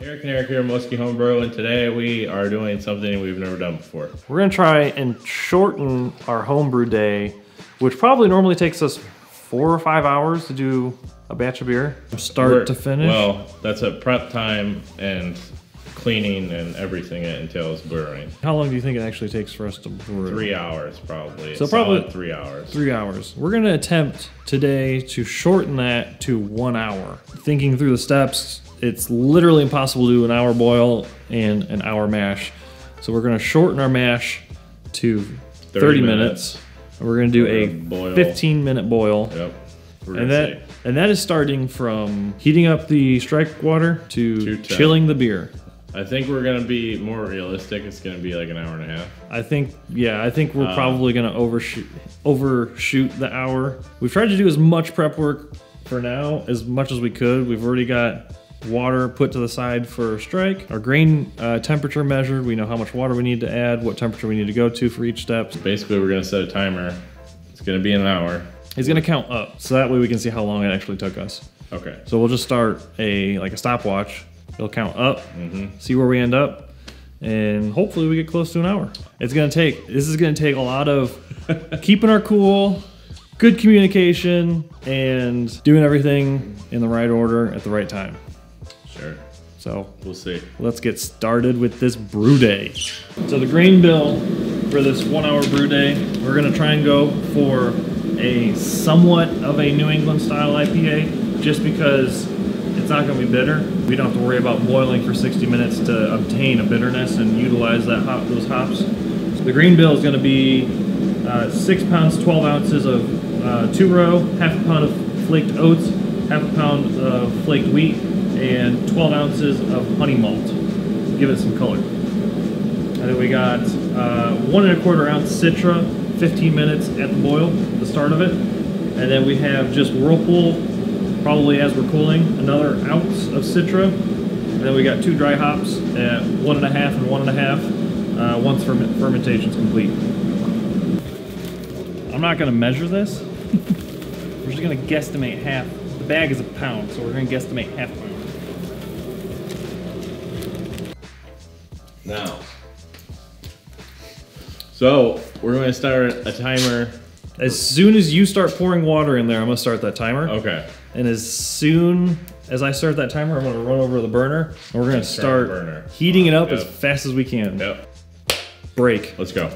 Eric and Eric here, Muskie Homebrew, and today we are doing something we've never done before. We're gonna try and shorten our homebrew day, which probably normally takes us 4 or 5 hours to do a batch of beer, start to finish. Well, that's a prep time and cleaning and everything it entails brewing. How long do you think it actually takes for us to brew? 3 hours probably. So probably 3 hours. 3 hours. We're gonna attempt today to shorten that to 1 hour. Thinking through the steps, it's literally impossible to do an hour boil and an hour mash. So we're gonna shorten our mash to 30 minutes. And we're gonna do a 15-minute boil. Yep. And that is starting from heating up the strike water to chilling the beer. I think we're gonna be more realistic. It's gonna be like an hour and a half. I think we're probably gonna overshoot the hour. We've tried to do as much prep work for now as much as we could. We've already got water put to the side for strike. Our grain temperature measured. We know how much water we need to add, what temperature we need to go to for each step. Basically, we're gonna set a timer. It's gonna be an hour. It's gonna count up, so that way we can see how long it actually took us. Okay. So we'll just start like a stopwatch. It'll count up, see where we end up, and hopefully we get close to an hour. This is gonna take a lot of keeping our cool, good communication, and doing everything in the right order at the right time. Sure. So we'll see. Let's get started with this brew day. So the grain bill for this 1 hour brew day, we're gonna try and go for a somewhat of a New England style IPA, just because it's not gonna be bitter. We don't have to worry about boiling for 60 minutes to obtain a bitterness and utilize those hops. So the grain bill is gonna be 6 pounds, 12 ounces of 2-row, half a pound of flaked oats, half a pound of flaked wheat, and 12 ounces of honey malt to give it some color. And then we got 1 1/4 ounce Citra, 15 minutes at the boil, the start of it. And then we have just Whirlpool, probably as we're cooling, another ounce of Citra. And then we got 2 dry hops at 1.5 and 1.5 once fermentation's complete. I'm not gonna measure this. We're just gonna guesstimate half. The bag is a pound, so we're gonna guesstimate half a pound. Now, so we're going to start a timer. As soon as you start pouring water in there, I'm gonna start that timer. Okay. And as soon as I start that timer, I'm gonna run over to the burner, and we're gonna start heating it up as fast as we can. Yep. Break. Let's go.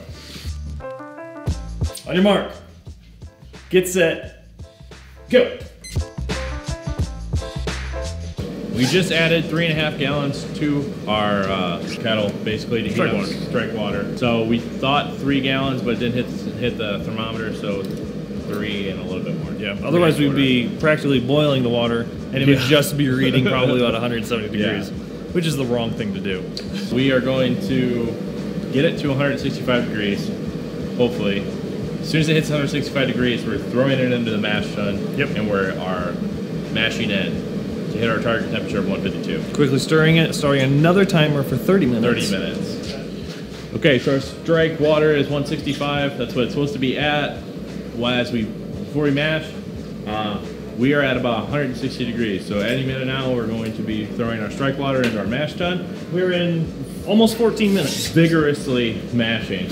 On your mark. Get set. Go. We just added 3.5 gallons to our kettle, basically to heat up strike water. So we thought 3 gallons, but it didn't hit the thermometer, so 3 and a little bit more. Yeah. Otherwise, we'd be practically boiling the water, and it would just be reading probably about 170 degrees, which is the wrong thing to do. We are going to get it to 165 degrees, hopefully. As soon as it hits 165 degrees, we're throwing it into the mash tun, and we are mashing it to hit our target temperature of 152. Quickly stirring it, starting another timer for 30 minutes. 30 minutes. Okay, so our strike water is 165. That's what it's supposed to be at. Before we mash, we are at about 160 degrees. So any minute now, we're going to be throwing our strike water into our mash tun. We're in almost 14 minutes. Vigorously mashing.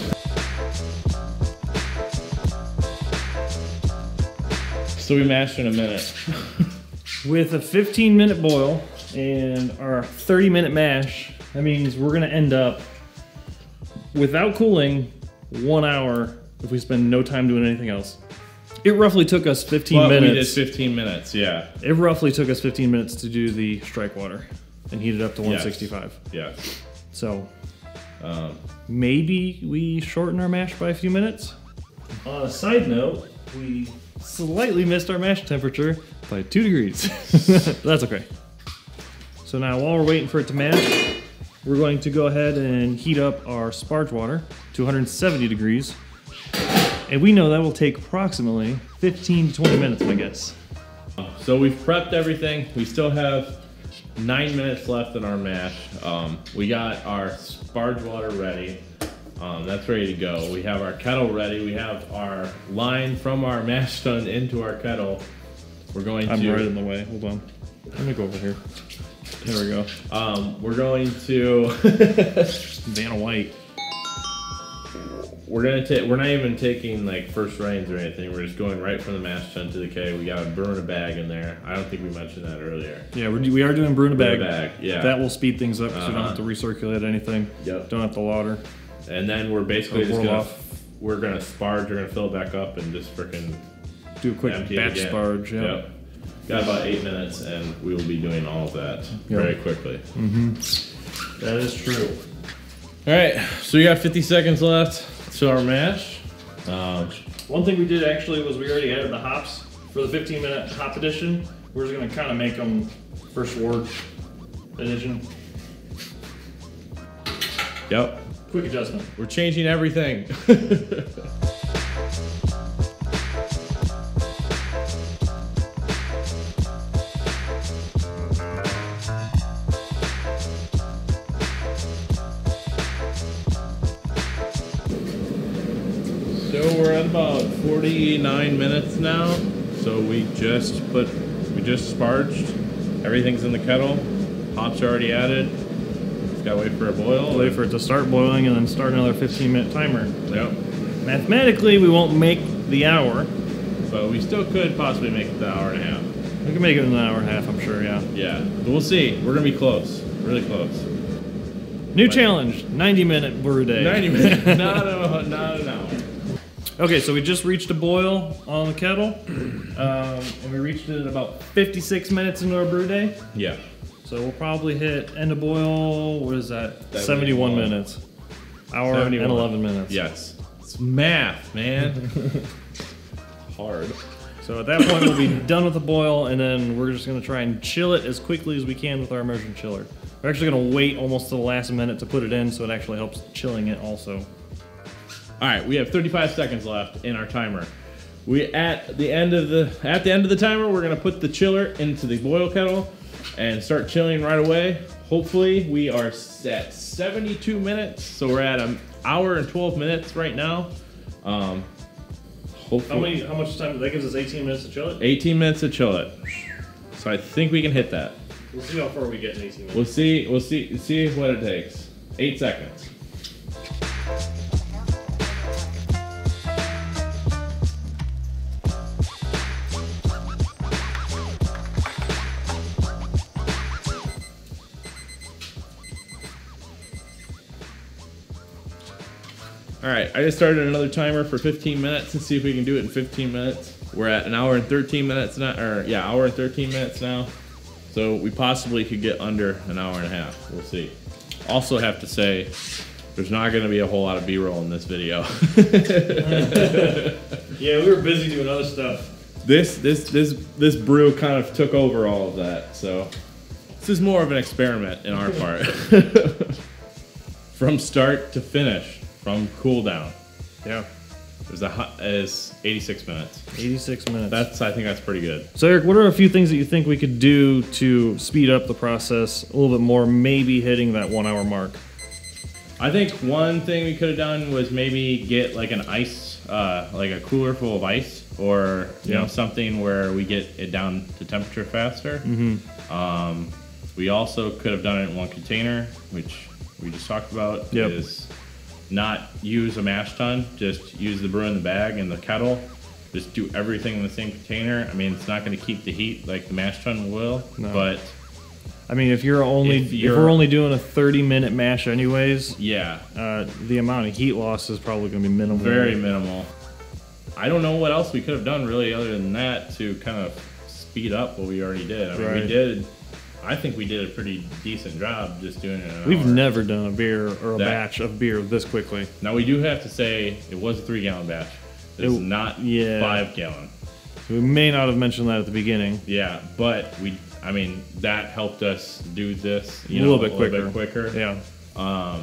So we mashed in a minute. With a 15-minute boil and our 30-minute mash, that means we're gonna end up, without cooling, 1 hour if we spend no time doing anything else. It roughly took us 15 minutes. We did 15 minutes, yeah. It roughly took us 15 minutes to do the strike water and heat it up to 165. Yes. So, maybe we shorten our mash by a few minutes. On a side note, we slightly missed our mash temperature by 2 degrees. That's okay. So now while we're waiting for it to mash, we're going to go ahead and heat up our sparge water to 170 degrees. And we know that will take approximately 15 to 20 minutes, I guess. So we've prepped everything. We still have 9 minutes left in our mash. We got our sparge water ready. That's ready to go. We have our kettle ready. We have our line from our mash tun into our kettle. We're going to... I'm right in the way. Hold on. Let me go over here. There we go. We're going to Vanna White. We're not even taking like first rains or anything. We're just going right from the mash tun to the keg. We got a brew in a bag in there. I don't think we mentioned that earlier. Yeah, we are doing brew in a bag. Yeah. That will speed things up because we don't have to recirculate anything. Yep. Don't have to lauder. And then we're basically just gonna sparge. We're gonna fill it back up and just freaking do a quick batch sparge. Yep. Got about 8 minutes, and we will be doing all of that very quickly. That is true. All right, so we got 50 seconds left to our mash. One thing we did actually was we already added the hops for the 15-minute hop edition. We're just gonna kind of make them first word edition. Yep. Quick adjustment. We're changing everything. So we're at about 49 minutes now. So we just sparged. Everything's in the kettle. Hops are already added. Just gotta wait for a boil. Wait for it to start boiling and then start another 15-minute timer. Yep. Mathematically, we won't make the hour. But we still could possibly make it the hour and a half. We can make it in an hour and a half, I'm sure, yeah. Yeah, but we'll see. We're gonna be close, really close. New challenge, 90-minute brew day. 90 minutes, not an hour. Okay, so we just reached a boil on the kettle, and we reached it at about 56 minutes into our brew day. Yeah. So we'll probably hit end of boil, what is that? 71 minutes. Hour 71. And 11 minutes. Yes. It's math, man. Hard. So at that point, we'll be done with the boil, and then we're just going to try and chill it as quickly as we can with our immersion chiller. We're actually going to wait almost to the last minute to put it in, so it actually helps chilling it also. All right, we have 35 seconds left in our timer. At the end of the timer, we're gonna put the chiller into the boil kettle and start chilling right away. Hopefully, we are at 72 minutes, so we're at an hour and 12 minutes right now. Hopefully, How much time? That gives us 18 minutes to chill it. 18 minutes to chill it. So I think we can hit that. We'll see how far we get in 18 minutes. We'll see what it takes. 8 seconds. All right, I just started another timer for 15 minutes and see if we can do it in 15 minutes. We're at an hour and 13 minutes now, hour and 13 minutes now. So we possibly could get under an hour and a half. We'll see. Also have to say, there's not going to be a whole lot of B-roll in this video. Yeah, we were busy doing other stuff. This brew kind of took over all of that. So this is more of an experiment in our part. From start to finish. From cool down. Yeah. Is 86 minutes. 86 minutes. I think that's pretty good. So Eric, what are a few things that you think we could do to speed up the process a little bit more, maybe hitting that 1 hour mark? I think one thing we could have done was maybe get like an ice, like a cooler full of ice, or you know, something where we get it down to temperature faster. We also could have done it in one container, which we just talked about. Is not use a mash tun, just use the brew in the bag and the kettle. Just do everything in the same container. I mean, it's not going to keep the heat like the mash tun will, but I mean, if we're only doing a 30-minute mash anyways, the amount of heat loss is probably going to be minimal. Very minimal. I don't know what else we could have done really other than that to kind of speed up what we already did. I mean, I think we did a pretty decent job just doing it in an hour. We've never done a beer or a batch of beer this quickly. Now, we do have to say it was a 3-gallon batch. It's not 5-gallon. We may not have mentioned that at the beginning. Yeah, but I mean, that helped us do this a little bit quicker. Yeah.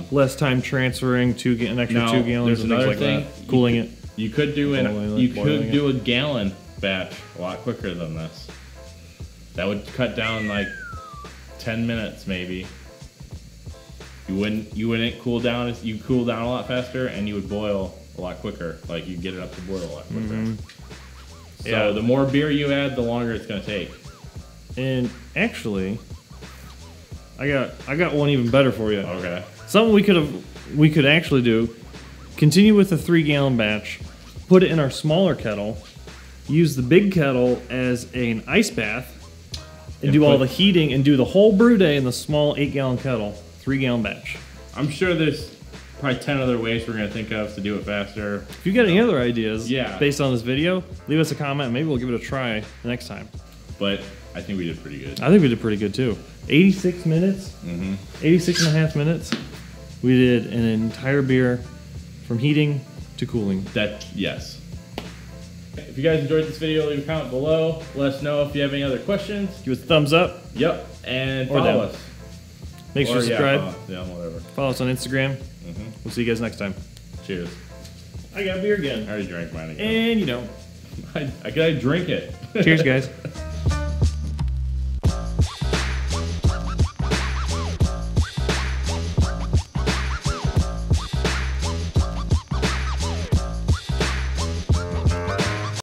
Less time transferring an extra 2 gallons and things like that. Cooling it. You could do a gallon batch a lot quicker than this. That would cut down like 10 minutes maybe. You wouldn't cool down. You cool down a lot faster, and you would boil a lot quicker. Like you get it up to boil a lot quicker. So the more beer you add, the longer it's gonna take. And actually, I got one even better for you. Okay. Something we could actually do. Continue with the 3-gallon batch. Put it in our smaller kettle. Use the big kettle as an ice bath, and do all the heating and do the whole brew day in the small 8-gallon kettle, 3-gallon batch. I'm sure there's probably 10 other ways we're gonna think of to do it faster. If you got any other ideas Yeah. based on this video, leave us a comment. Maybe we'll give it a try the next time. But I think we did pretty good. I think we did pretty good too. 86 minutes, 86 and a half minutes. We did an entire beer from heating to cooling. Yes. If you guys enjoyed this video, leave a comment below. Let us know if you have any other questions. Give us a thumbs up. Yep. And Or follow down. us. Make sure to subscribe. Yeah, whatever. Follow us on Instagram. We'll see you guys next time. Cheers. I got beer again. I already drank mine again. And you don't. I drink it. Cheers, guys.